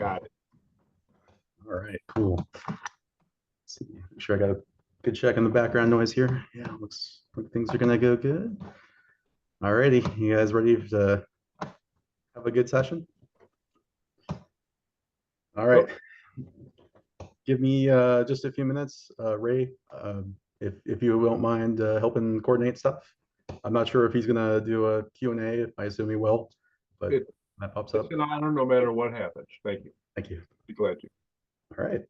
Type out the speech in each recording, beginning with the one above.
Got it. All right, cool. Let's see, make sure I got a good check on the background noise here. Yeah, looks like things are gonna go good. All righty, you guys ready to have a good session? All right, Oh, give me just a few minutes, Ray. If you won't mind helping coordinate stuff. I'm not sure if he's gonna do a Q&A. I assume he will, but it, that pops it's up. an honor no matter what happens. Thank you. Thank you. Be glad to. All right.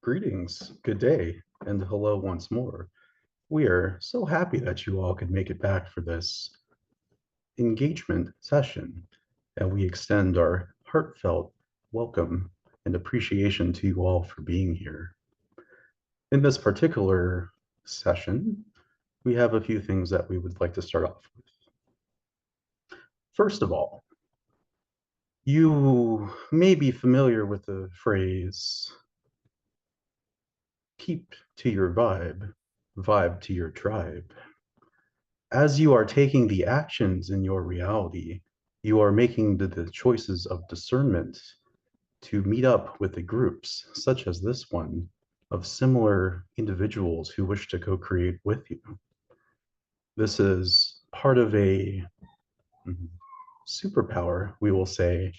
Greetings, good day, and hello once more. We are so happy that you all could make it back for this engagement session, and we extend our heartfelt welcome and appreciation to you all for being here. In this particular session, we have a few things that we would like to start off with. First of all, you may be familiar with the phrase, keep to your vibe, vibe to your tribe. As you are taking the actions in your reality, you are making the choices of discernment to meet up with the groups, such as this one, of similar individuals who wish to co-create with you. This is part of a superpower, we will say,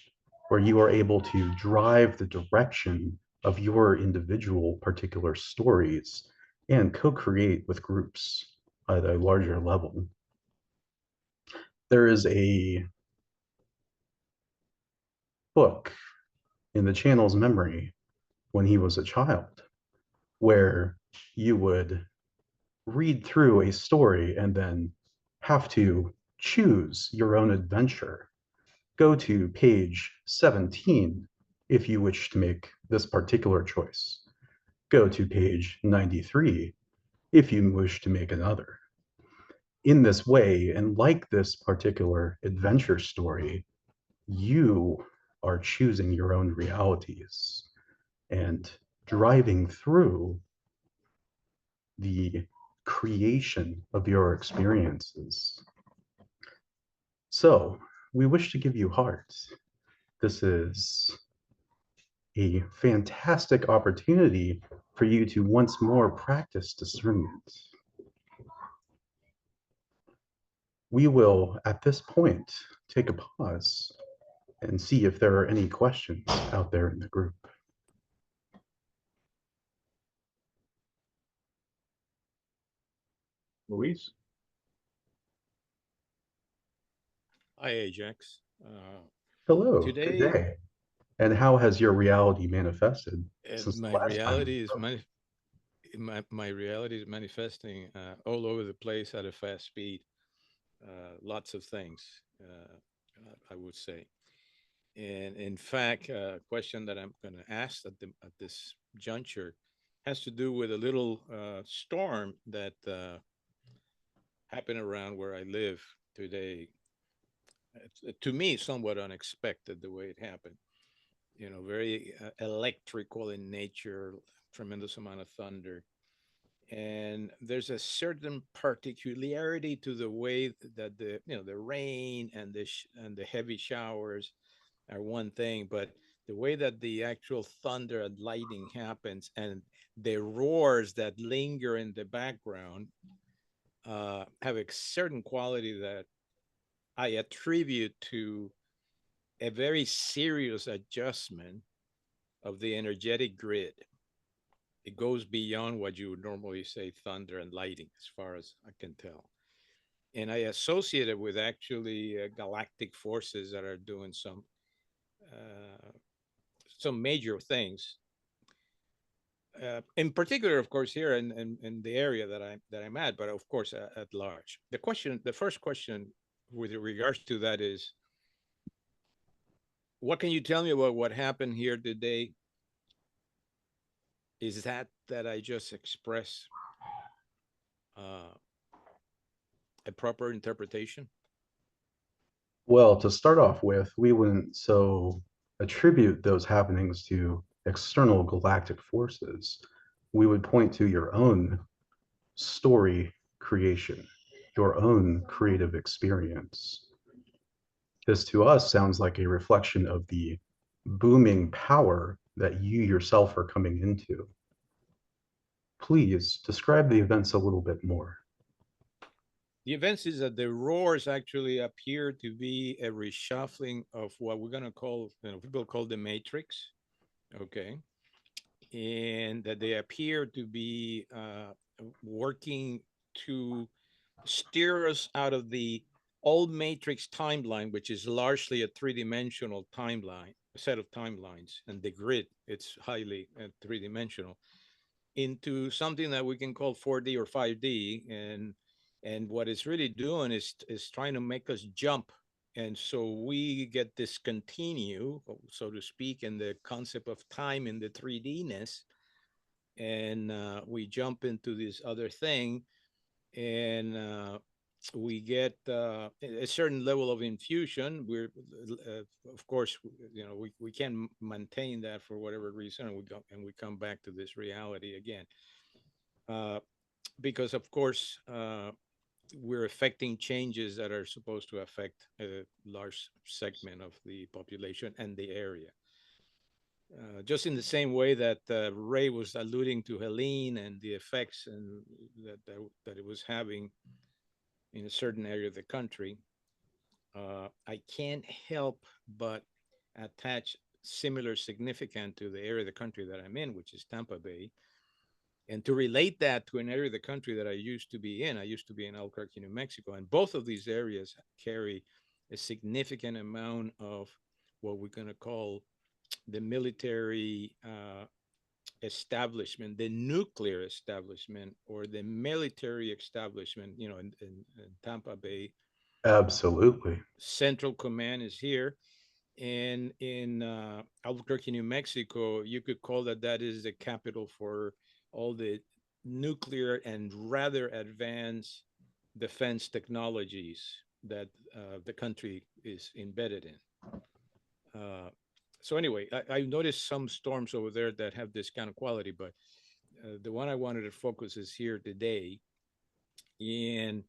where you are able to drive the direction of your individual particular stories and co-create with groups at a larger level. There is a book in the channel's memory when he was a child where you would read through a story and then have to choose your own adventure. Go to page 17 if you wish to make this particular choice. Go to page 93 if you wish to make another. In this way, and like this particular adventure story, you are choosing your own realities and driving through the creation of your experiences. So, we wish to give you heart. This is a fantastic opportunity for you to once more practice discernment. We will, at this point, take a pause and see if there are any questions out there in the group. Luis? Hi, Ajax. Hello, good Today, day. And how has your reality manifested since the my last time we reality is spoke? my reality is manifesting all over the place at a fast speed. Lots of things, I would say. And in fact, a question that I'm going to ask at this juncture has to do with a little storm that happened around where I live today. It's, to me, somewhat unexpected the way it happened. You know, very electrical in nature, tremendous amount of thunder. And there's a certain particularity to the way that the rain and the heavy showers are one thing, but the way that the actual thunder and lightning happens and the roars that linger in the background have a certain quality that I attribute to a very serious adjustment of the energetic grid. It goes beyond what you would normally say thunder and lightning, as far as I can tell. And I associate it with actually galactic forces that are doing uh, some major things. In particular, of course, here in the area that I'm at, but of course at large. The first question with regards to that is, what can you tell me about what happened here today? Is that I just expressed uh, a proper interpretation? Well, to start off with, we wouldn't so attribute those happenings to external galactic forces. We would point to your own story creation, your own creative experience. This to us sounds like a reflection of the booming power that you yourself are coming into. Please describe the events a little bit more. The events is that the roars actually appear to be a reshuffling of what we're going to call, people call the matrix, okay? And that they appear to be working to steer us out of the old matrix timeline, which is largely a three-dimensional timeline, a set of timelines, and the grid, it's highly three-dimensional, into something that we can call 4D or 5D. And what it's really doing is trying to make us jump. And so we get discontinue, so to speak, in the concept of time in the 3D-ness. And we jump into this other thing, and we get a certain level of infusion. We're, of course, we can't maintain that for whatever reason, and we come back to this reality again, uh, because of course we're affecting changes that are supposed to affect a large segment of the population and the area. Just in the same way that Ray was alluding to Helene and the effects and that it was having in a certain area of the country, I can't help but attach similar significance to the area of the country that I'm in, which is Tampa Bay, and to relate that to an area of the country that I used to be in. I used to be in Albuquerque, New Mexico, and both of these areas carry a significant amount of what we're going to call the military establishment, the nuclear establishment, or the military establishment. In Tampa Bay, Absolutely. Central Command is here. And in Albuquerque, New Mexico, you could call that is the capital for all the nuclear and rather advanced defense technologies that the country is embedded in. So anyway, I noticed some storms over there that have this kind of quality, but the one I wanted to focus is here today. And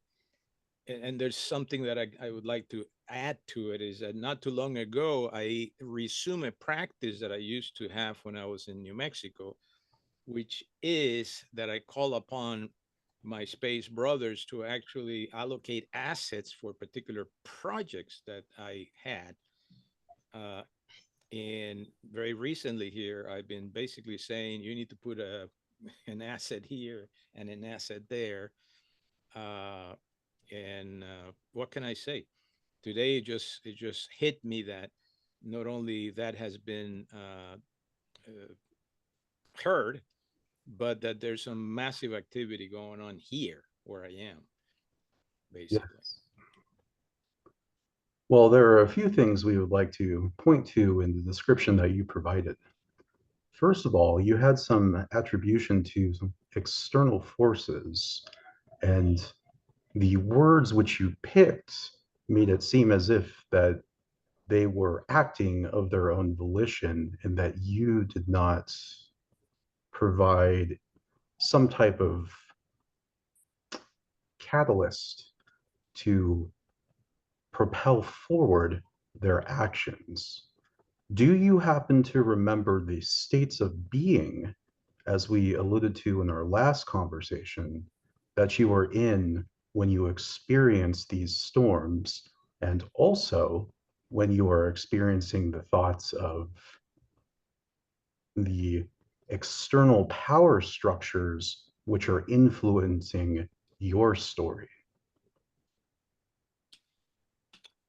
and there's something that I would like to add to it is that not too long ago, I resumed a practice that I used to have when I was in New Mexico, which is that I call upon my space brothers to actually allocate assets for particular projects that I had. Uh, and very recently here, I've been basically saying you need to put an asset here and an asset there. Uh, and what can I say? Today, it just hit me that not only that has been uh, heard, but that there's some massive activity going on here where I am, basically. Yes. Well, there are a few things we would like to point to in the description that you provided. First of all, you had some attribution to some external forces, and the words which you picked made it seem as if that they were acting of their own volition and that you did not provide some type of catalyst to propel forward their actions. Do you happen to remember the states of being, as we alluded to in our last conversation, that you were in when you experienced these storms, and also when you are experiencing the thoughts of the external power structures which are influencing your story?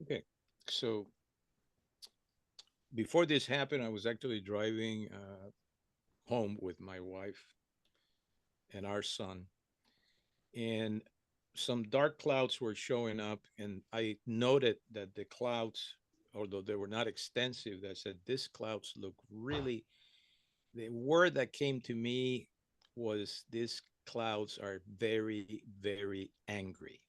Okay. So before this happened, I was actually driving home with my wife and our son, and some dark clouds were showing up. And I noted that the clouds, although they were not extensive, that said, "These clouds look really," the word that came to me was, "These clouds are very, very angry."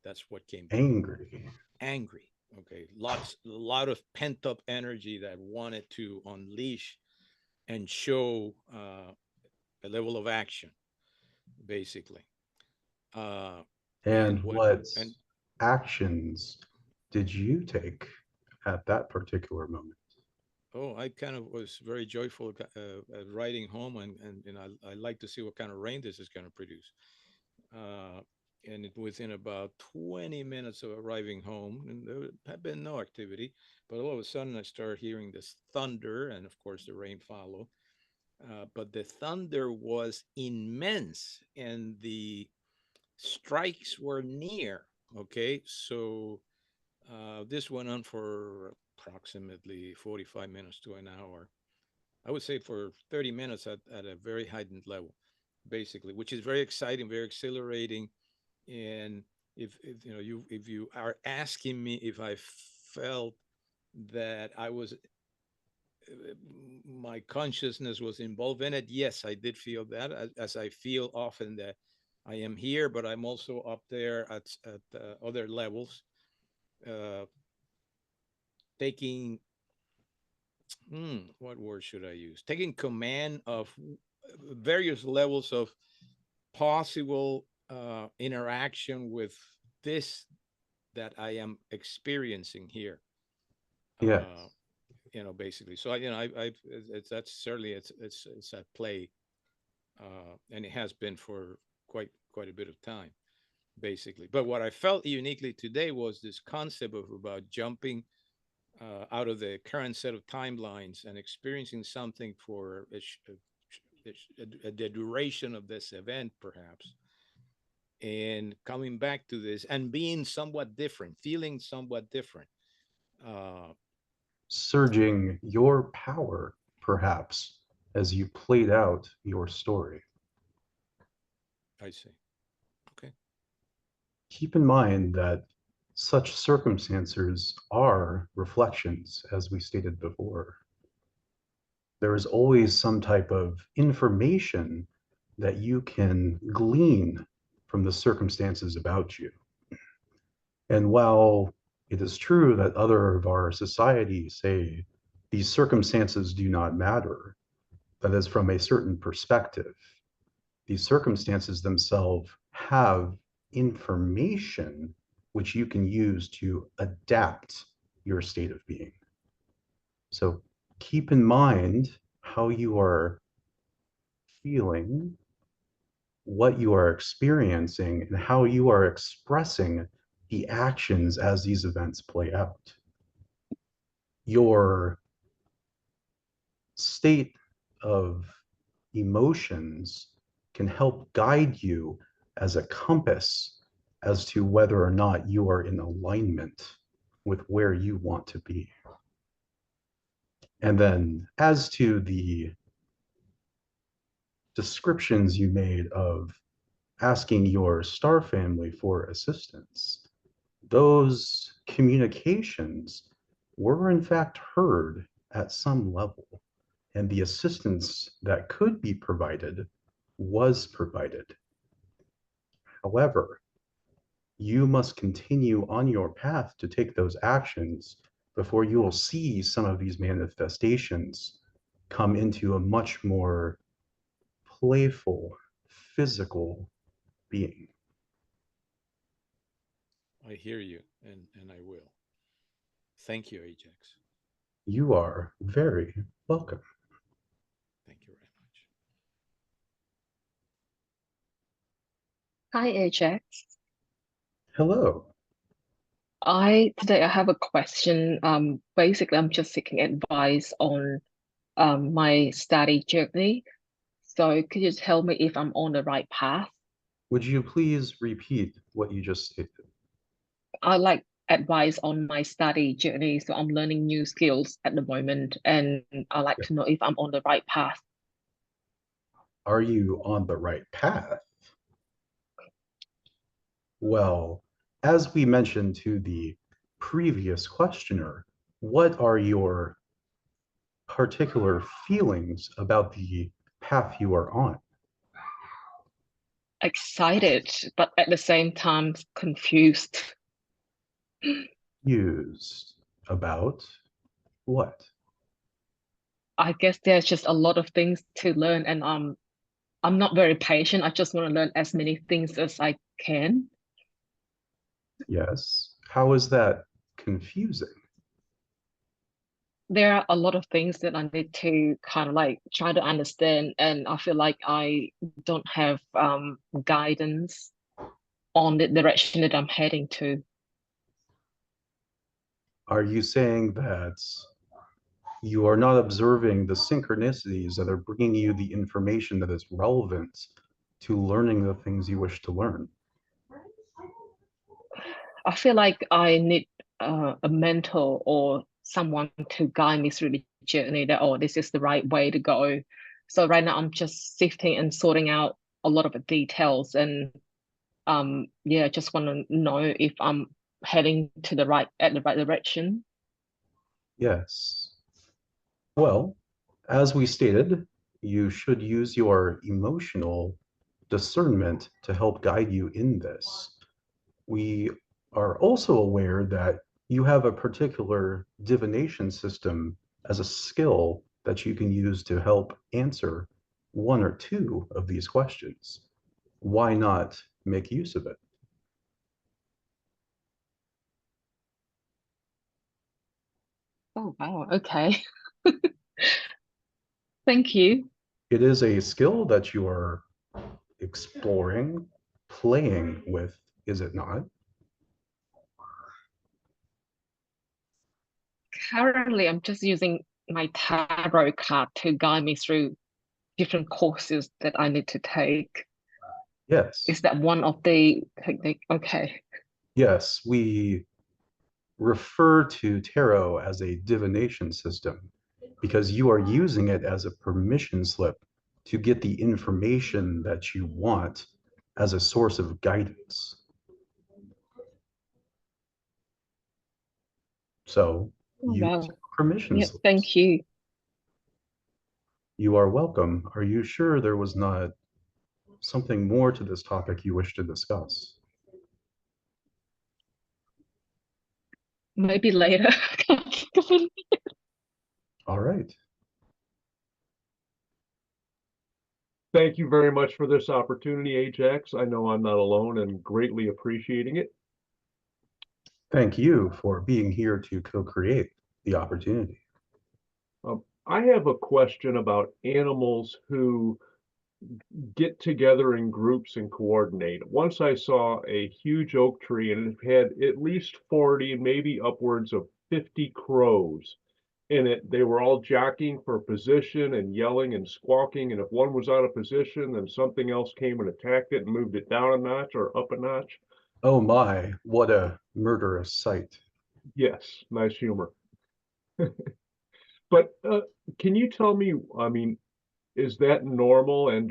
That's what came to me. Angry. Angry. Okay. A lot of pent up energy that wanted to unleash and show a level of action, basically. Uh, and And what, what and actions did you take at that particular moment? oh, I kind of was very joyful at riding home, and I like to see what kind of rain this is going to produce. Uh, and within about 20 minutes of arriving home, and there had been no activity, but all of a sudden I started hearing this thunder, and of course the rain followed. But the thunder was immense, and the strikes were near. Okay, so this went on for approximately 45 minutes to an hour. I would say for 30 minutes at a very heightened level, basically, which is very exciting, very exhilarating. And if you know you if you are asking me if I felt that I was my consciousness was involved in it, yes, I did feel that, as I feel often that I am here, but I'm also up there at other levels, uh, taking what word should I use? Taking command of various levels of possible interaction with this that I am experiencing here. Uh, Yes. Basically. So that's certainly it's at play, and it has been for quite a bit of time, basically. But what I felt uniquely today was this concept of about jumping out of the current set of timelines and experiencing something for the duration of this event, perhaps, and coming back to this and being somewhat different, feeling somewhat different. Uh, Surging your power, perhaps, as you played out your story. I see. Okay. Keep in mind that such circumstances are reflections, as we stated before. There is always some type of information that you can glean from the circumstances about you. And while it is true that other of our societies say these circumstances do not matter, that is from a certain perspective, these circumstances themselves have information which you can use to adapt your state of being. So keep in mind how you are feeling, what you are experiencing, and how you are expressing the actions as these events play out. Your state of emotions can help guide you as a compass as to whether or not you are in alignment with where you want to be. And then as to the descriptions you made of asking your star family for assistance, those communications were in fact heard at some level, and the assistance that could be provided was provided. However, you must continue on your path to take those actions before you will see some of these manifestations come into a much more playful, physical being. I hear you, and I will. Thank you, Ajax. You are very welcome. Thank you very much. Hi, Ajax. Hello. Today I have a question. Basically, I'm just seeking advice on my study journey. So could you tell me if I'm on the right path? Would you please repeat what you just stated? I like advice on my study journey. So I'm learning new skills at the moment, and I like to know if I'm on the right path. Are you on the right path? Well, as we mentioned to the previous questioner, what are your particular feelings about the path you are on? Excited, but at the same time confused. Used about what? I guess there's just a lot of things to learn, and I'm not very patient. I just want to learn as many things as I can. Yes. How is that confusing? There are a lot of things that I need to kind of like try to understand, and I feel like I don't have guidance on the direction that I'm heading to. Are you saying that you are not observing the synchronicities that are bringing you the information that is relevant to learning the things you wish to learn? I feel like I need a mentor or someone to guide me through the journey that, oh, this is the right way to go. So right now I'm just sifting and sorting out a lot of the details, and yeah, just want to know if I'm heading to the right direction. Yes. Well, as we stated, you should use your emotional discernment to help guide you in this. We are also aware that you have a particular divination system as a skill that you can use to help answer one or two of these questions. Why not make use of it? Oh, wow. Okay. Thank you. It is a skill that you are exploring, playing with, is it not? Currently, I'm just using my tarot card to guide me through different courses that I need to take. Yes. Is that one of the technique? Okay. Yes, we refer to tarot as a divination system because you are using it as a permission slip to get the information that you want as a source of guidance. So Oh, use wow. permission Yep. slips. Thank you. You are welcome. Are you sure there was not something more to this topic you wish to discuss? Maybe later. All right. Thank you very much for this opportunity, Ajax. I know I'm not alone and greatly appreciating it. Thank you for being here to co-create the opportunity. I have a question about animals who get together in groups and coordinate. Once I saw a huge oak tree and it had at least 40, maybe upwards of 50 crows in it. They were all jockeying for position and yelling and squawking. And if one was out of position, then something else came and attacked it and moved it down a notch or up a notch. Oh my, what a murderous sight. Yes, nice humor. But can you tell me, I mean, is that normal, and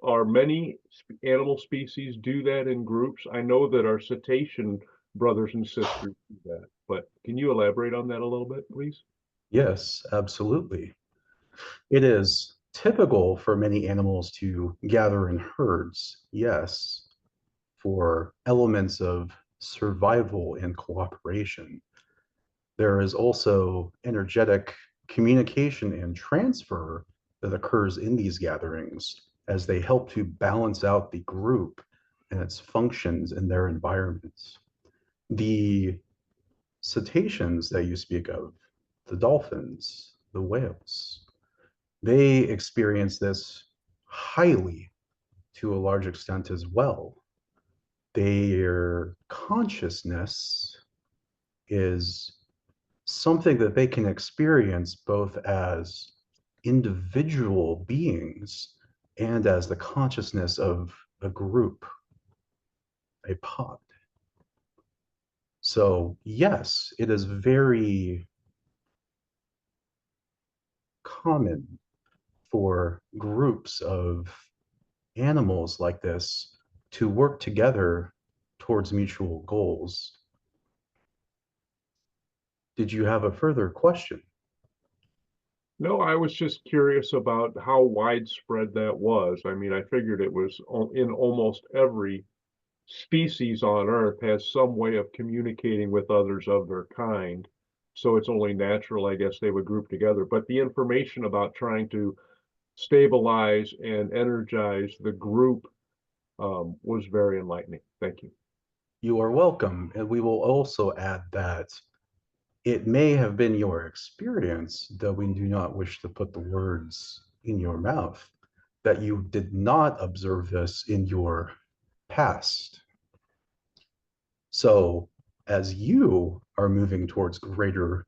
are many animal species do that in groups? I know that our cetacean brothers and sisters do that, but can you elaborate on that a little bit, please? Yes, absolutely. It is typical for many animals to gather in herds, yes, for elements of survival and cooperation. There is also energetic communication and transfer that occurs in these gatherings as they help to balance out the group and its functions in their environments. The cetaceans that you speak of, the dolphins, the whales, they experience this highly to a large extent as well. Their consciousness is something that they can experience both as individual beings and as the consciousness of a group, a pod. So, yes, it is very common for groups of animals like this to work together towards mutual goals. Did you have a further question? No, I was just curious about how widespread that was. I mean, I figured it was in almost every species on Earth has some way of communicating with others of their kind. So it's only natural, I guess, they would group together. But the information about trying to stabilize and energize the group was very enlightening. Thank you. You are welcome. And we will also add that it may have been your experience, though we do not wish to put the words in your mouth, that you did not observe this in your past. So, as you are moving towards greater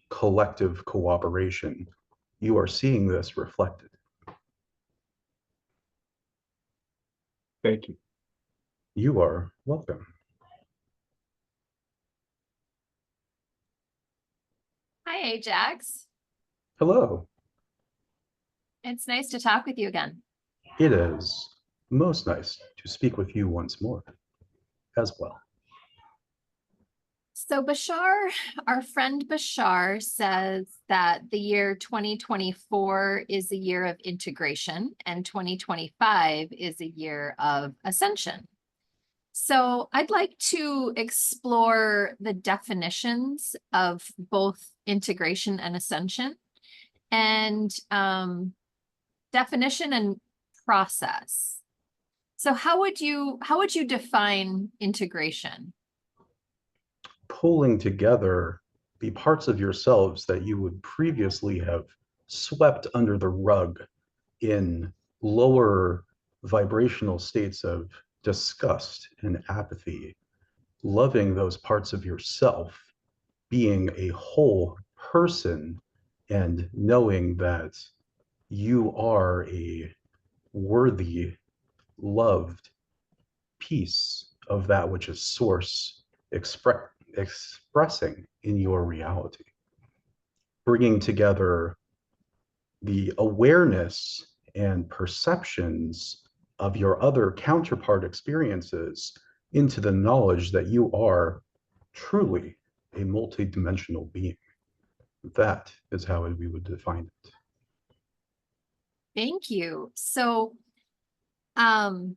collective cooperation, you are seeing this reflected. Thank you. You are welcome. Hi, Ajax. Hello. It's nice to talk with you again. It is most nice to speak with you once more as well. So Bashar, our friend Bashar, says that the year 2024 is a year of integration and 2025 is a year of ascension. So I'd like to explore the definitions of both integration and ascension, and definition and process. So how would you define integration? Pulling together the parts of yourselves that you would previously have swept under the rug in lower vibrational states of disgust and apathy, loving those parts of yourself, being a whole person, and knowing that you are a worthy, loved piece of that which is source expressing in your reality. Bringing together the awareness and perceptions of your other counterpart experiences into the knowledge that you are truly a multidimensional being. That is how we would define it. Thank you. So I'm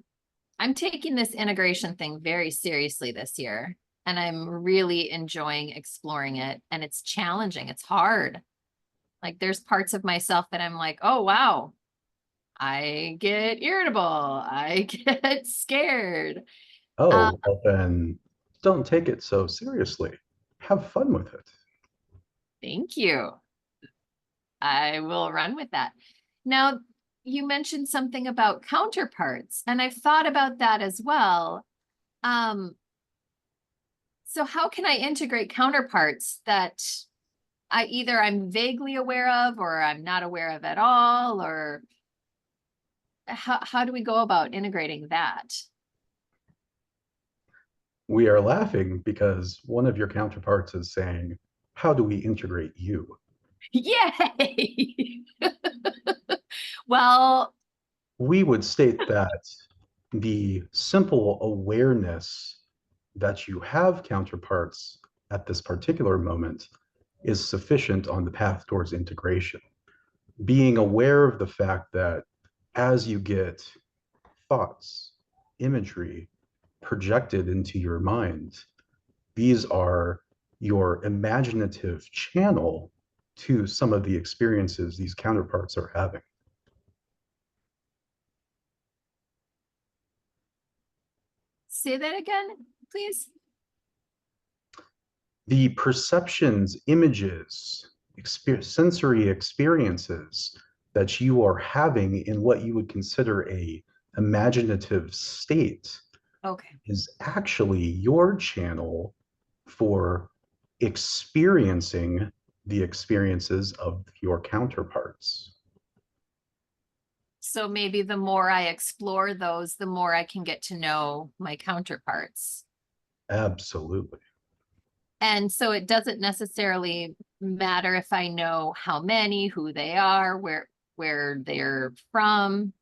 taking this integration thing very seriously this year, and I'm really enjoying exploring it. And it's challenging. It's hard. Like there's parts of myself that I'm like, oh, wow, I get irritable. I get scared. Oh, well then don't take it so seriously. Have fun with it. Thank you. I will run with that. Now, you mentioned something about counterparts, and I've thought about that as well. So how can I integrate counterparts that I'm vaguely aware of, or I'm not aware of at all, or how do we go about integrating that? We are laughing because one of your counterparts is saying, how do we integrate you? Yay! Well, We would state that the simple awareness that you have counterparts at this particular moment is sufficient on the path towards integration. Being aware of the fact that as you get thoughts, imagery projected into your mind, these are your imaginative channel to some of the experiences these counterparts are having. say that again, please. The perceptions, images, sensory experiences that you are having in what you would consider a imaginative state Okay. is actually your channel for experiencing the experiences of your counterparts. So maybe the more I explore those, the more I can get to know my counterparts. Absolutely. And so it doesn't necessarily matter if I know how many, who they are, where they're from.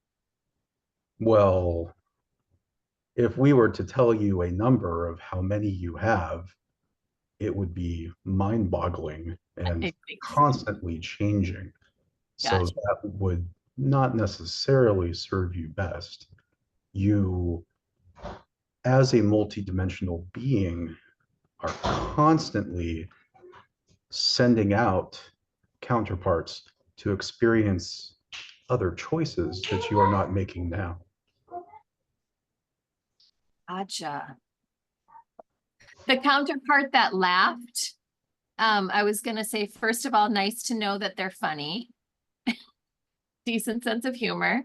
Well, if we were to tell you a number of how many you have, it would be mind-boggling and constantly changing. So Gotcha. that would not necessarily serve you best. You, as a multidimensional being, are constantly sending out counterparts to experience other choices that you are not making now. Gotcha. The counterpart that laughed, I was gonna say, first of all, nice to know that they're funny. Decent sense of humor.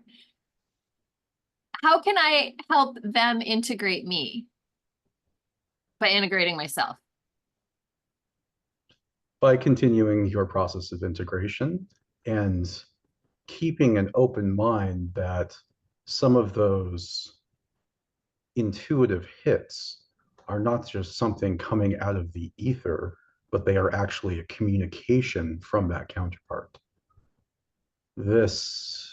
How can I help them integrate me? By integrating myself. By continuing your process of integration and keeping an open mind that some of those intuitive hits are not just something coming out of the ether, but they are actually a communication from that counterpart. This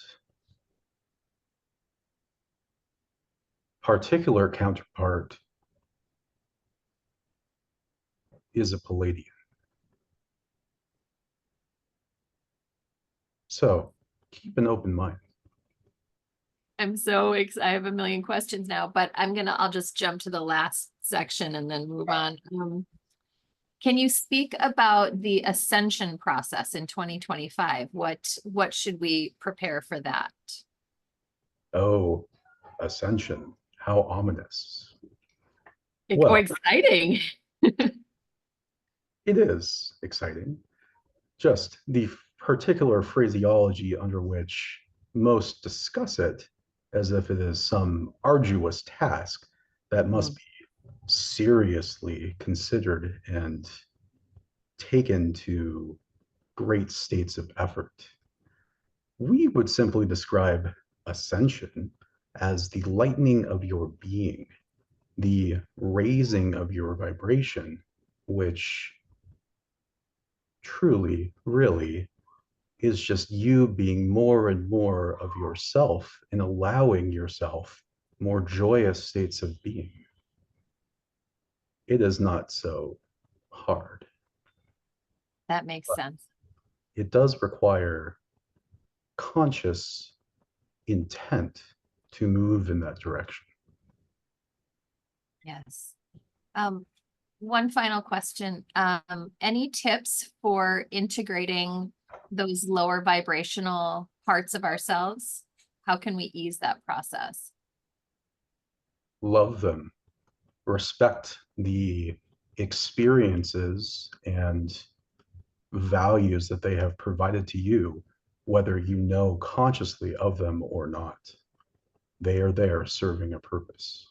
particular counterpart is a Palladian. So keep an open mind. I'm so excited. I have a million questions now, but I'll just jump to the last section and then move on. Can you speak about the ascension process in 2025? What should we prepare for that? Oh, ascension. How ominous. Oh, Well, exciting. it is exciting. Just the particular phraseology under which most discuss it as if it is some arduous task that must be seriously considered and taken to great states of effort. We would simply describe ascension as the lightening of your being, the raising of your vibration, which truly, really is just you being more and more of yourself and allowing yourself more joyous states of being. It is not so hard. That makes sense. It does require conscious intent to move in that direction. Yes. One final question. Any tips for integrating those lower vibrational parts of ourselves? How can we ease that process? Love them, respect the experiences and values that they have provided to you, whether you know consciously of them or not. They are there serving a purpose.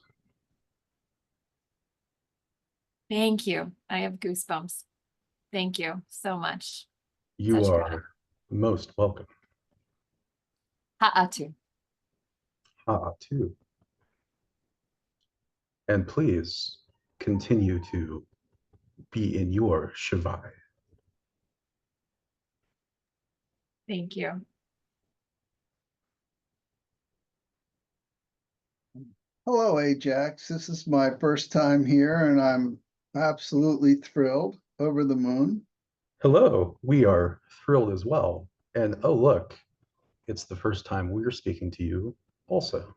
Thank you. I have goosebumps. Thank you so much. You Such are most welcome. Ha'atu. Too. And please continue to be in your Shivai. Thank you. Hello, Ajax. This is my first time here, and I'm absolutely thrilled, over the moon. Hello, we are thrilled as well. And oh, look, it's the first time we're speaking to you also.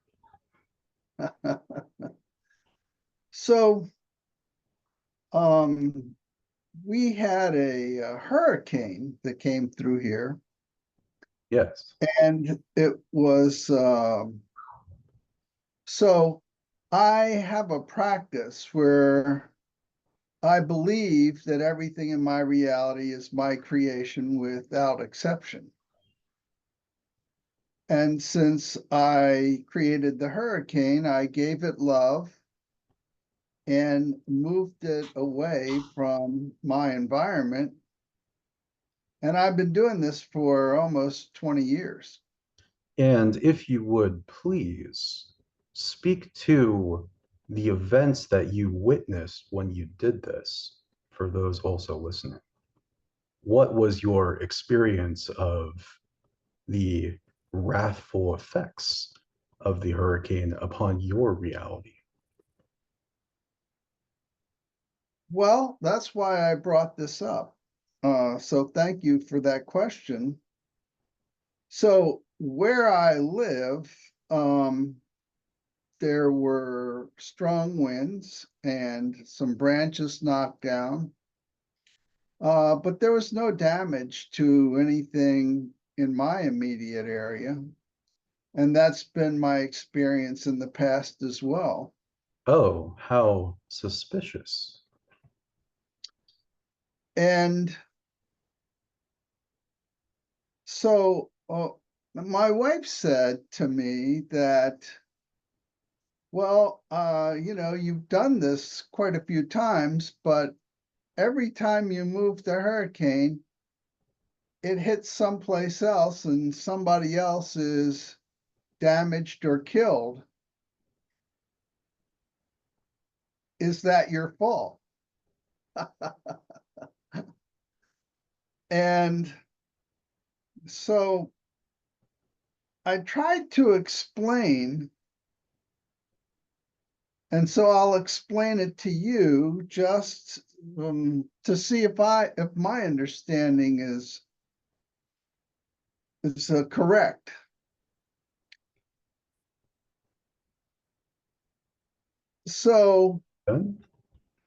So, we had a hurricane that came through here, Yes. and it was so I have a practice where I believe that everything in my reality is my creation without exception. And since I created the hurricane, I gave it love and moved it away from my environment. And I've been doing this for almost 20 years. And if you would please speak to the events that you witnessed when you did this, for those also listening. What was your experience of the wrathful effects of the hurricane upon your reality? Well, that's why I brought this up. So thank you for that question. So where I live, there were strong winds and some branches knocked down. But there was no damage to anything in my immediate area. And that's been my experience in the past as well. Oh, how suspicious. And so my wife said to me that, well, you've done this quite a few times, but every time you move the hurricane, it hits someplace else and somebody else is damaged or killed. Is that your fault? And so I tried to explain, and so I'll explain it to you just to see if my understanding is correct. So Done?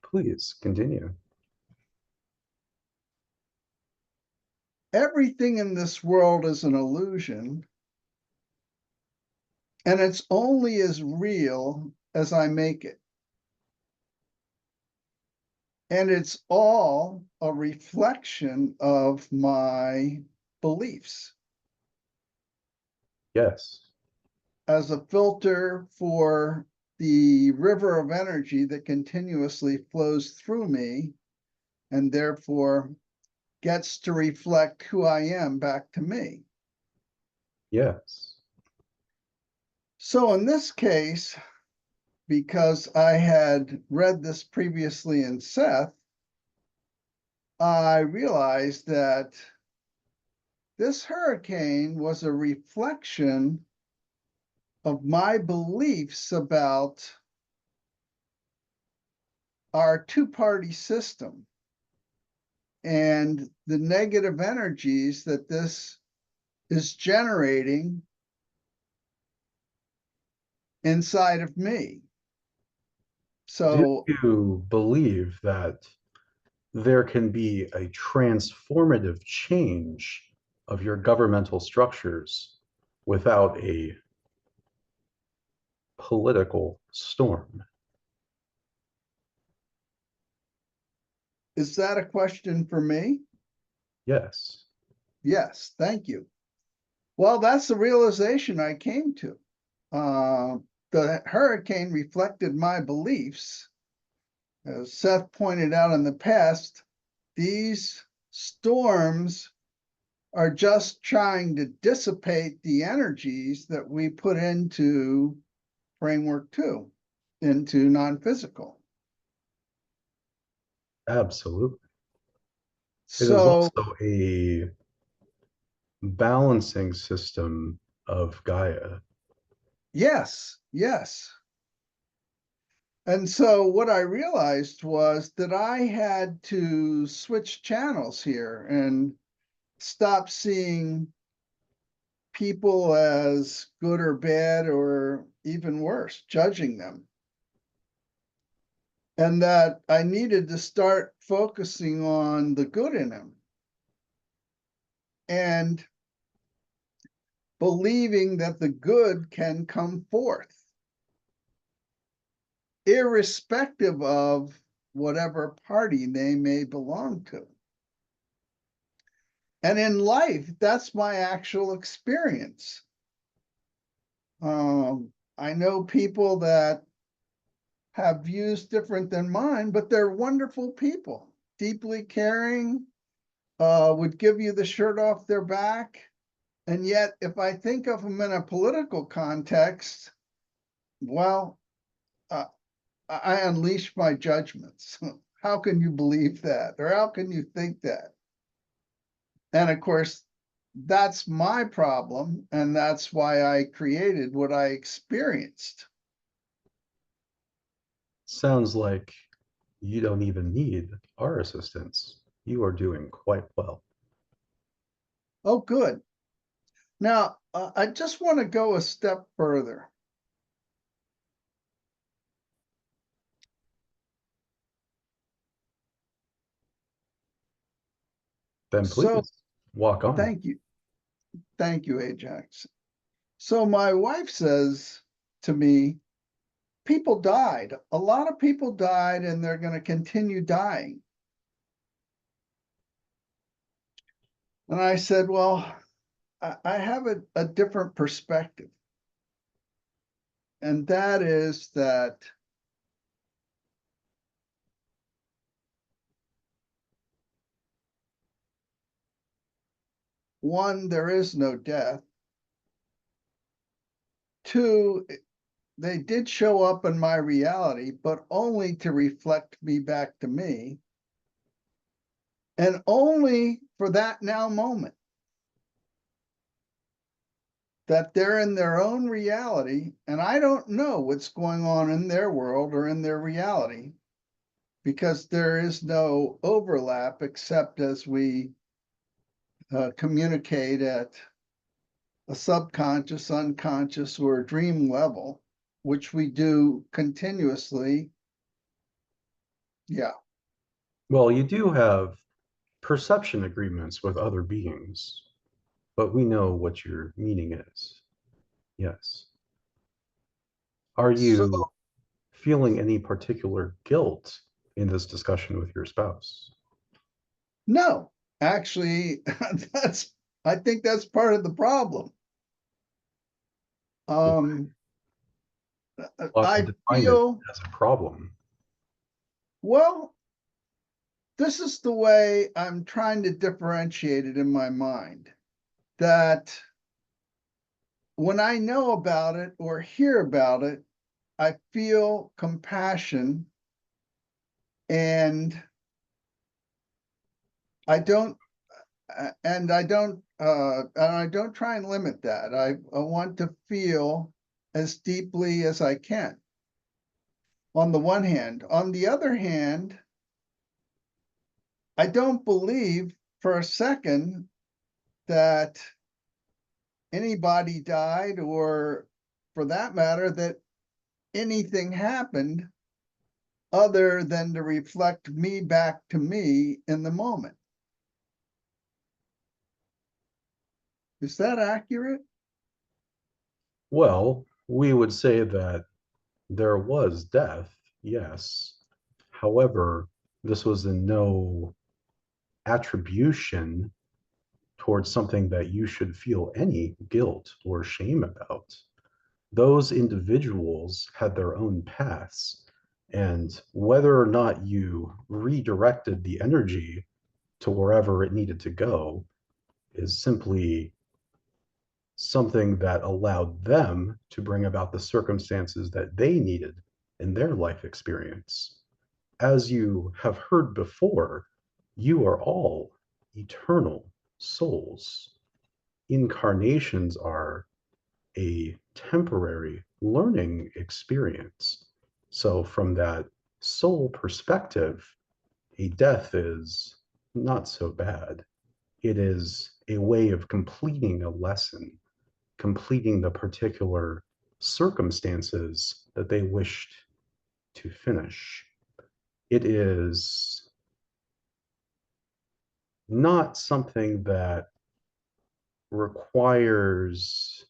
Please continue. everything in this world is an illusion, and it's only as real as I make it. And it's all a reflection of my beliefs Yes. as a filter for the river of energy that continuously flows through me and therefore gets to reflect who I am back to me. Yes. So in this case, because I had read this previously in Seth, I realized that this hurricane was a reflection of my beliefs about our two-party system and the negative energies that this is generating inside of me. Do So you believe that there can be a transformative change of your governmental structures without a political storm. Is that a question for me? Yes. Yes, thank you. Well, that's the realization I came to. The hurricane reflected my beliefs. As Seth pointed out in the past, these storms are just trying to dissipate the energies that we put into framework 2, into non-physical. Absolutely. It is So, also a balancing system of Gaia. yes, yes. And so what I realized was that I had to switch channels here and stop seeing people as good or bad, or even worse, judging them. And that I needed to start focusing on the good in them and believing that the good can come forth, irrespective of whatever party they may belong to. And in life, that's my actual experience. I know people that have views different than mine, but they're wonderful people, deeply caring, would give you the shirt off their back. And yet, if I think of them in a political context, well, I unleash my judgments. How can you believe that? Or how can you think that? And of course, that's my problem. And that's why I created what I experienced. Sounds like you don't even need our assistance. You are doing quite well. Oh, good. Now, I just want to go a step further. Then So, please walk on. thank you. Thank you, Ajax. So my wife says to me, people died. A lot of people died, and they're going to continue dying. And I said, well, I have a different perspective. And that is that one, there is no death. Two, they did show up in my reality, but only to reflect me back to me. And only for that now moment. That they're in their own reality, and I don't know what's going on in their world or in their reality, because there is no overlap except as we communicate at a subconscious, unconscious, or dream level, which we do continuously. Yeah. Well, you do have perception agreements with other beings, but we know what your meaning is. Yes. Are So, you feeling any particular guilt in this discussion with your spouse? no, actually, I think that's part of the problem. Often I define it feel, as a problem. well, this is the way I'm trying to differentiate it in my mind, that when I know about it or hear about it, I feel compassion, and I don't and I don't try and limit that. I want to feel as deeply as I can. On the one hand, on the other hand, I don't believe for a second that anybody died, or for that matter, that anything happened other than to reflect me back to me in the moment. Is that accurate? Well, We would say that there was death, yes. However, this was in no attribution towards something that you should feel any guilt or shame about. Those individuals had their own paths, and whether or not you redirected the energy to wherever it needed to go is simply something that allowed them to bring about the circumstances that they needed in their life experience. As you have heard before, you are all eternal souls. Incarnations are a temporary learning experience. So, from that soul perspective, a death is not so bad. It is a way of completing a lesson, completing the particular circumstances that they wished to finish. It is not something that requires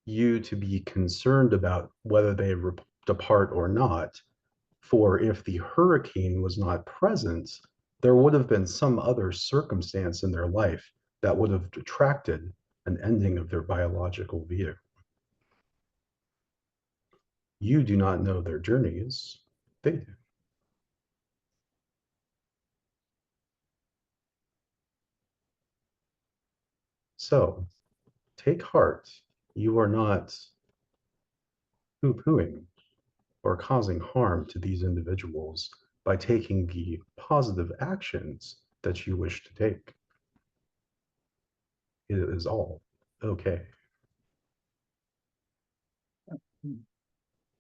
you to be concerned about whether they depart or not. For if the hurricane was not present, there would have been some other circumstance in their life that would have detracted an ending of their biological vehicle. You do not know their journeys, they do. So take heart, you are not poo-pooing or causing harm to these individuals by taking the positive actions that you wish to take. It is all okay.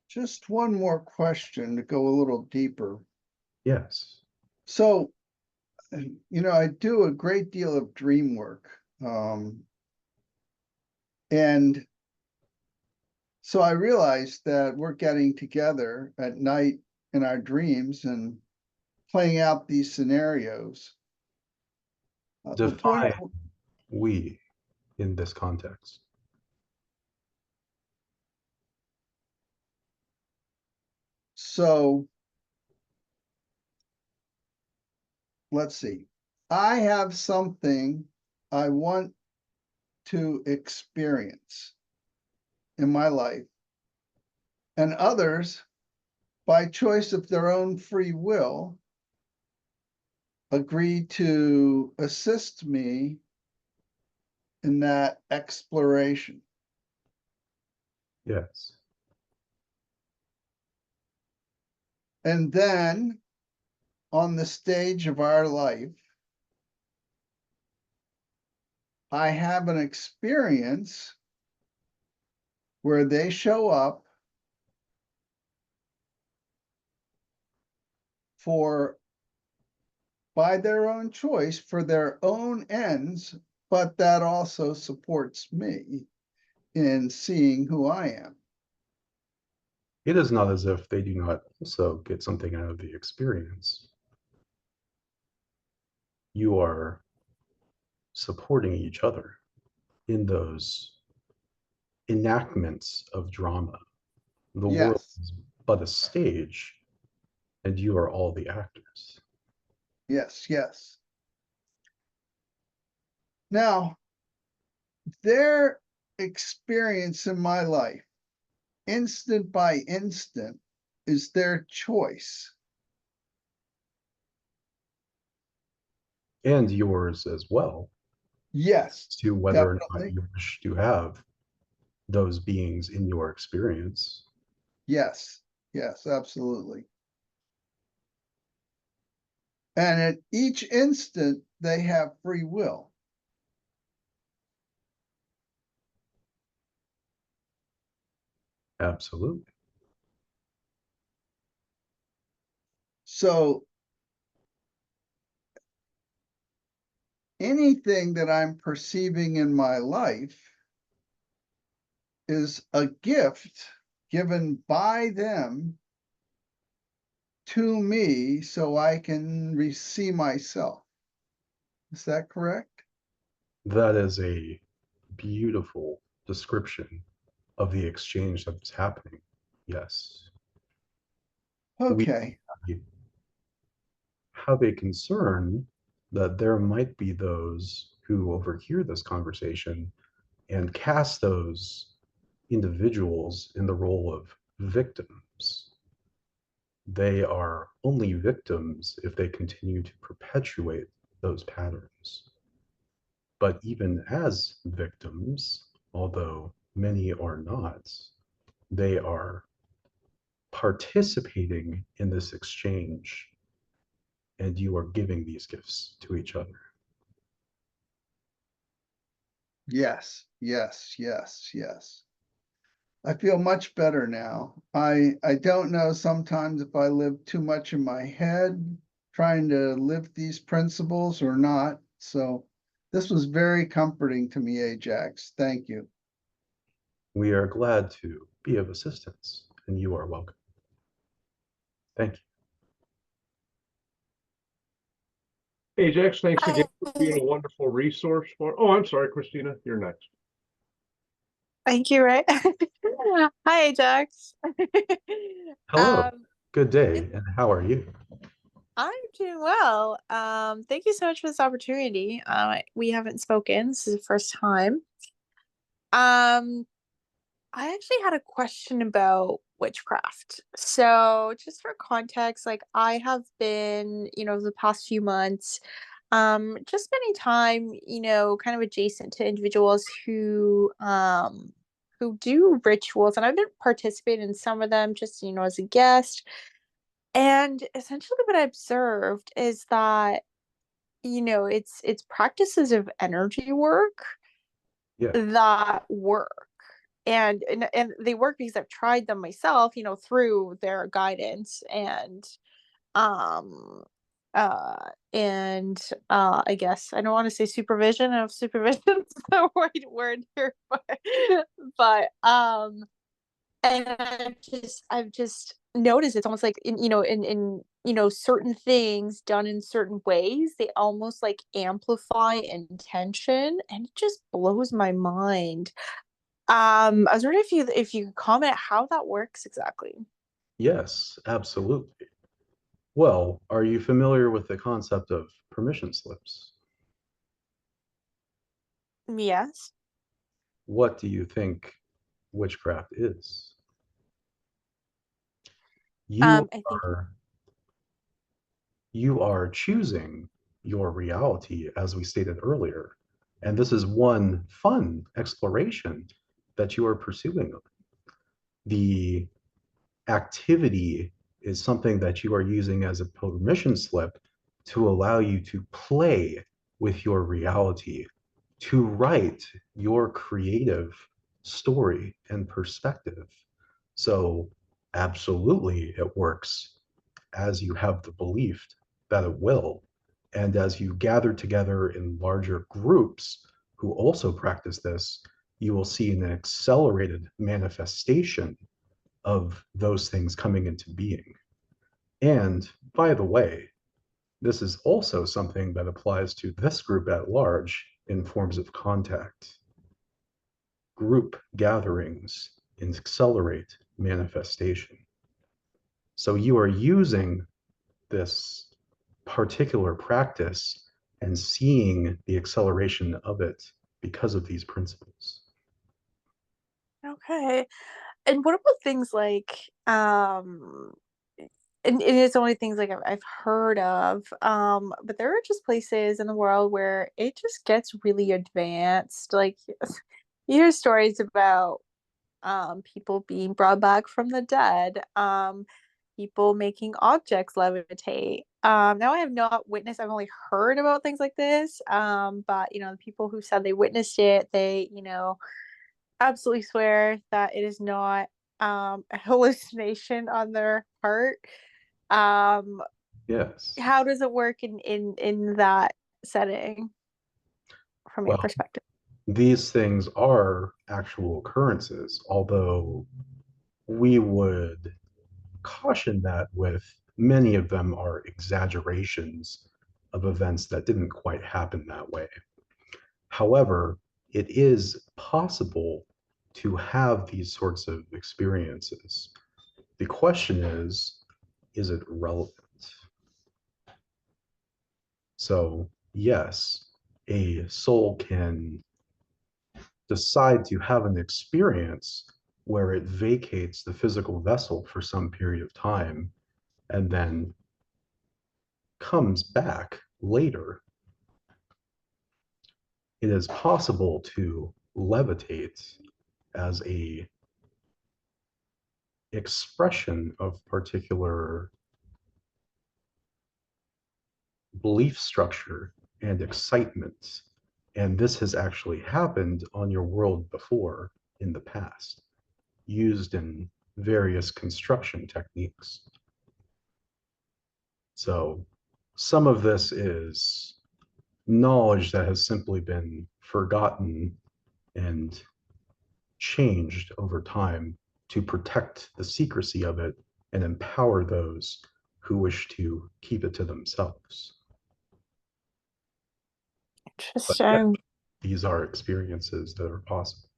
Just one more question to go a little deeper. Yes. So, I do a great deal of dream work. And so I realized that we're getting together at night in our dreams and playing out these scenarios. The point, Define we in this context. so let's see. I have something I want to experience in my life, and others, by choice of their own free will, agree to assist me in that exploration. Yes. And then on the stage of our life, I have an experience where they show up for, by their own choice, for their own ends, but that also supports me in seeing who I am. It is not as if they do not also get something out of the experience. You are supporting each other in those enactments of drama. The world Yes, is but a stage, and you are all the actors. yes, yes. Now, their experience in my life, instant by instant, is their choice. And yours as well, Yes, to whether or not definitely. you wish to have those beings in your experience. Yes, yes, absolutely. And at each instant, they have free will. Absolutely. So anything that I'm perceiving in my life is a gift given by them to me so I can see myself. Is that correct? That is a beautiful description of the exchange that was happening. Yes. Okay. We have a concern that there might be those who overhear this conversation and cast those individuals in the role of victims. They are only victims if they continue to perpetuate those patterns. But even as victims, although many are not, they are participating in this exchange, and you are giving these gifts to each other. Yes, yes, yes, yes. I feel much better now. I don't know sometimes if I live too much in my head trying to live these principles or not. So this was very comforting to me, Ajax. Thank you. We are glad to be of assistance, and you are welcome. Thank you. Ajax, thanks again for being Hi. a wonderful resource for. Oh, I'm sorry, Christina, you're next. Thank you, right? Hi, Ajax. Hello, Um, good day, it- and how are you? I'm doing well. Thank you so much for this opportunity. We haven't spoken. This is the first time. Um, I actually had a question about witchcraft. So, just for context, like I have been, the past few months, just spending time, kind of adjacent to individuals who do rituals, and I've been participating in some of them just, as a guest. And essentially what I observed is that, it's practices of energy work Yeah, that work. And they work because I've tried them myself, through their guidance um I guess I don't want to say supervision. I don't know if supervision is the right word here, but and I've just noticed it's almost like in certain things done in certain ways, they almost like amplify intention, and it just blows my mind. I was wondering if you could comment how that works exactly. yes, absolutely. Well, are you familiar with the concept of permission slips? Yes. What do you think witchcraft is? You I think are you are choosing your reality, as we stated earlier. And this is one fun exploration that you are pursuing. The activity is something that you are using as a permission slip to allow you to play with your reality, to write your creative story and perspective. So, absolutely, it works as you have the belief that it will. And as you gather together in larger groups who also practice this, you will see an accelerated manifestation of those things coming into being. And by the way, this is also something that applies to this group at large in forms of contact. Group gatherings accelerate manifestation. So you are using this particular practice and seeing the acceleration of it because of these principles. okay. And what about things like and it's only things like I've heard of, but there are just places in the world where it just gets really advanced. Like you hear stories about people being brought back from the dead, people making objects levitate. Now I have not witnessed, I've only heard about things like this. But the people who said they witnessed it, they, absolutely swear that it is not a hallucination on their part. Um, Yes. how does it work in that setting from your Well, perspective? these things are actual occurrences, although we would caution that with many of them are exaggerations of events that didn't quite happen that way. However, it is possible to have these sorts of experiences. The question is it relevant? So, yes, a soul can decide to have an experience where it vacates the physical vessel for some period of time and then comes back later. It is possible to levitate as a expression of particular belief structure and excitement. And this has actually happened on your world before in the past, used in various construction techniques. So some of this is knowledge that has simply been forgotten and changed over time to protect the secrecy of it and empower those who wish to keep it to themselves. But yeah, Interesting. these are experiences that are possible.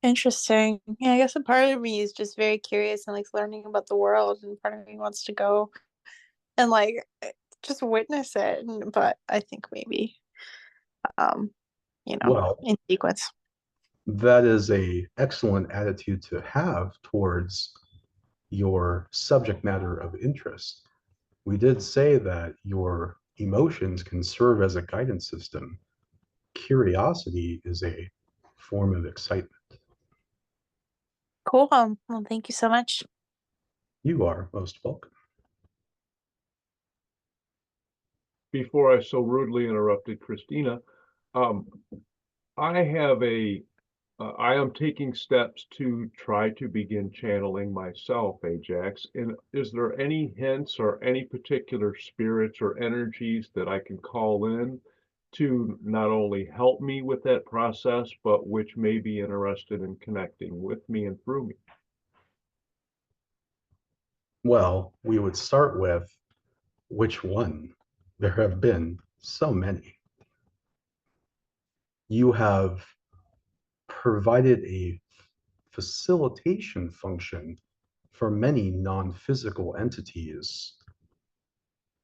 Interesting. Yeah, I guess a part of me is just very curious and likes learning about the world, and part of me wants to go and just witness it. But I think maybe, um, Well, in sequence. that is a excellent attitude to have towards your subject matter of interest. We did say that your emotions can serve as a guidance system. Curiosity is a form of excitement. Cool. Well, thank you so much. You are most welcome. Before I so rudely interrupted Christina, um, I have I am taking steps to try to begin channeling myself, Ajax. And is there any hints or any particular spirits or energies that I can call in to not only help me with that process, but which may be interested in connecting with me and through me? Well, we would start with which one? There have been so many. You have provided a facilitation function for many non-physical entities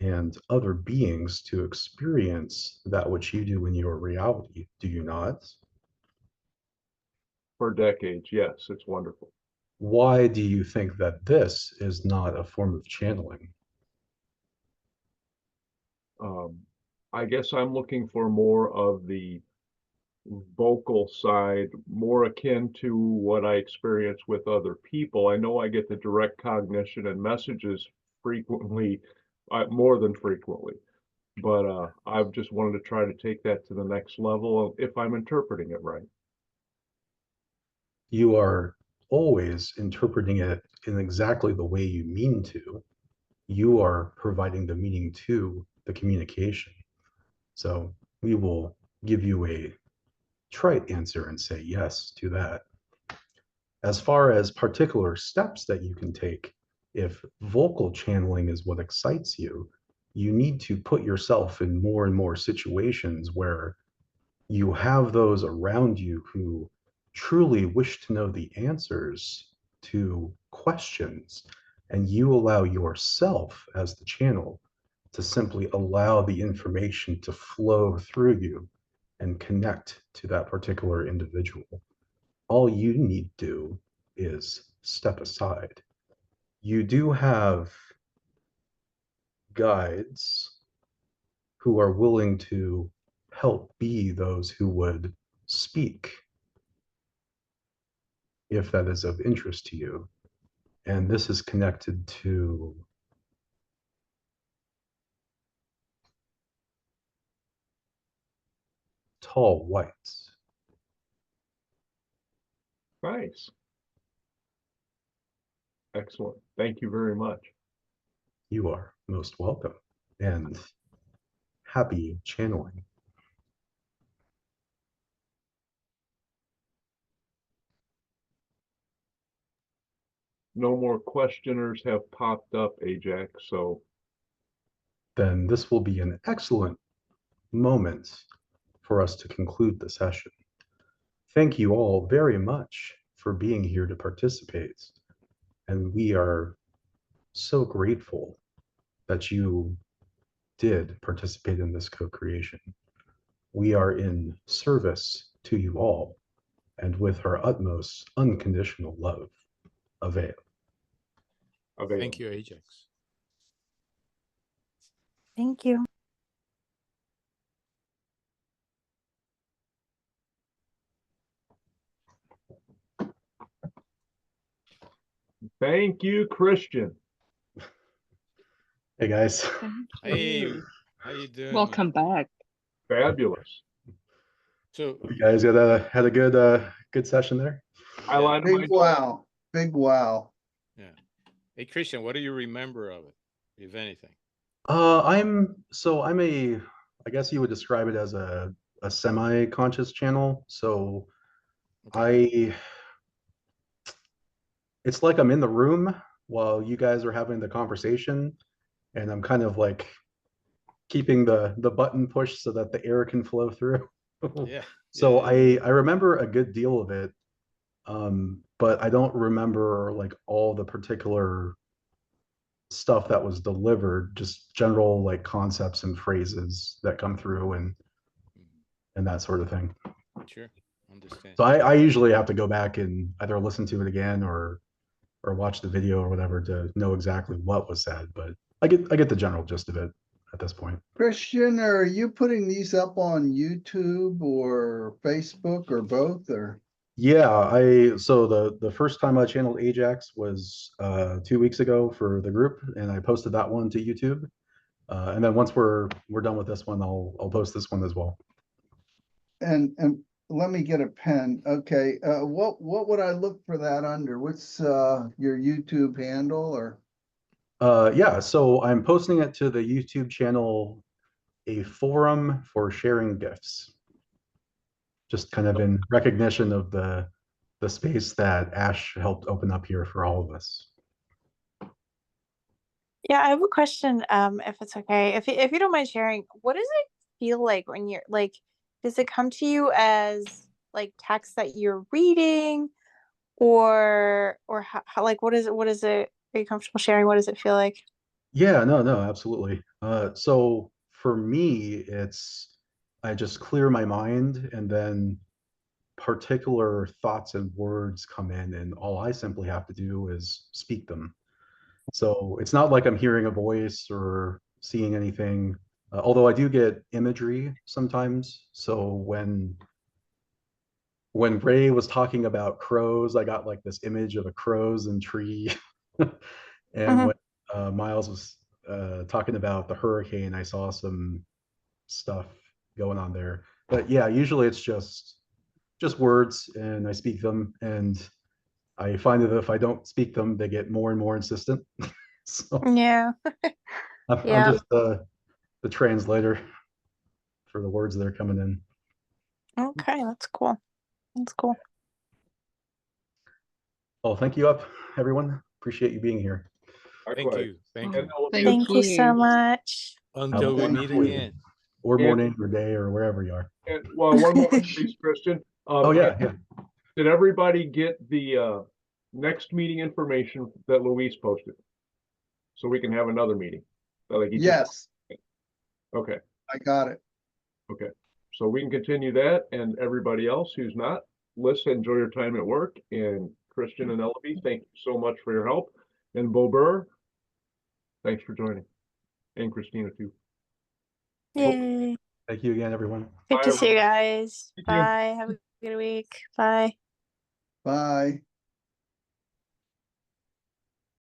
and other beings to experience that which you do in your reality, do you not? For decades, yes, it's wonderful. Why do you think that this is not a form of channeling? Um, I guess I'm looking for more of the vocal side, more akin to what I experience with other people. I know I get the direct cognition and messages frequently, more than frequently, but I've just wanted to try to take that to the next level if I'm interpreting it right. You are always interpreting it in exactly the way you mean to. You are providing the meaning to the communication. So we will give you a trite answer and say yes to that. As far as particular steps that you can take, if vocal channeling is what excites you, you need to put yourself in more and more situations where you have those around you who truly wish to know the answers to questions, and you allow yourself as the channel to simply allow the information to flow through you and connect to that particular individual. All you need to do is step aside. You do have guides who are willing to help be those who would speak if that is of interest to you. And this is connected to tall whites. Nice. Excellent. Thank you very much. You are most welcome and happy channeling. No more questioners have popped up, Ajax, so Then this will be an excellent moment for us to conclude the session. Thank you all very much for being here to participate. And we are so grateful that you did participate in this co-creation. We are in service to you all, and with our utmost unconditional love, Avail. Thank you, Ajax. Thank you. Thank you, Christian. Hey guys. Hey, how you doing? Welcome back. Fabulous. So You guys had a good session there. I lied to my Big wow, big wow. yeah. Hey, Christian, what do you remember of it, if anything? I'm I guess you would describe it as a semi-conscious channel. So Okay. it's like I'm in the room while you guys are having the conversation, and I'm kind of like keeping the button pushed so that the air can flow through. Yeah. So yeah. I remember a good deal of it, but I don't remember like all the particular stuff that was delivered, just general like concepts and phrases that come through and that sort of thing. Sure. Understand. So I usually have to go back and either listen to it again or watch the video or whatever to know exactly what was said, but I get the general gist of it at this point. Christian, are you putting these up on YouTube or Facebook or both, or? Yeah, so the first time I channeled Ajax was 2 weeks ago for the group, and I posted that one to YouTube. And then once we're done with this one, I'll post this one as well. And let me get a pen. Okay, what would I look for that under? What's your YouTube handle or? Yeah, so I'm posting it to the YouTube channel, A Forum for Sharing Gifts. Just kind of in recognition of the space that Ash helped open up here for all of us. Yeah, I have a question, if it's okay. If you don't mind sharing, what does it feel like when you're like, does it come to you as like text that you're reading, or how like what is it? Are you comfortable sharing? What does it feel like? Yeah, no, absolutely. So for me, I just clear my mind, and then particular thoughts and words come in, and all I simply have to do is speak them. So it's not like I'm hearing a voice or seeing anything, although I do get imagery sometimes. So when Ray was talking about crows, I got like this image of a crows and tree. And when Miles was talking about the hurricane, I saw some stuff going on there. But yeah, usually it's just words, and I speak them, and I find that if I don't speak them, they get more and more insistent. So Yeah. I'm Yeah. just the translator for the words that are coming in. Okay, that's cool. That's cool. Well, thank you up, everyone. Appreciate you being here. Thank you. Thank you. Thank you so you. much. Until we meet Wonderful again. or And- morning or day or wherever you are. And well, one more, please, Christian. Oh yeah. Did everybody get the next meeting information that Luis posted? So we can have another meeting. Like he just- Yes, Okay, I got it. okay. So we can continue that, and everybody else who's not, listen, enjoy your time at work. And Christian and Ellaby, thank you so much for your help. And Bo Burr, thanks for joining. And Christina too. Yay. Thank you again, everyone. Good Bye, to see you everyone. guys. Thank you. Bye. Have a good week. Bye. Bye.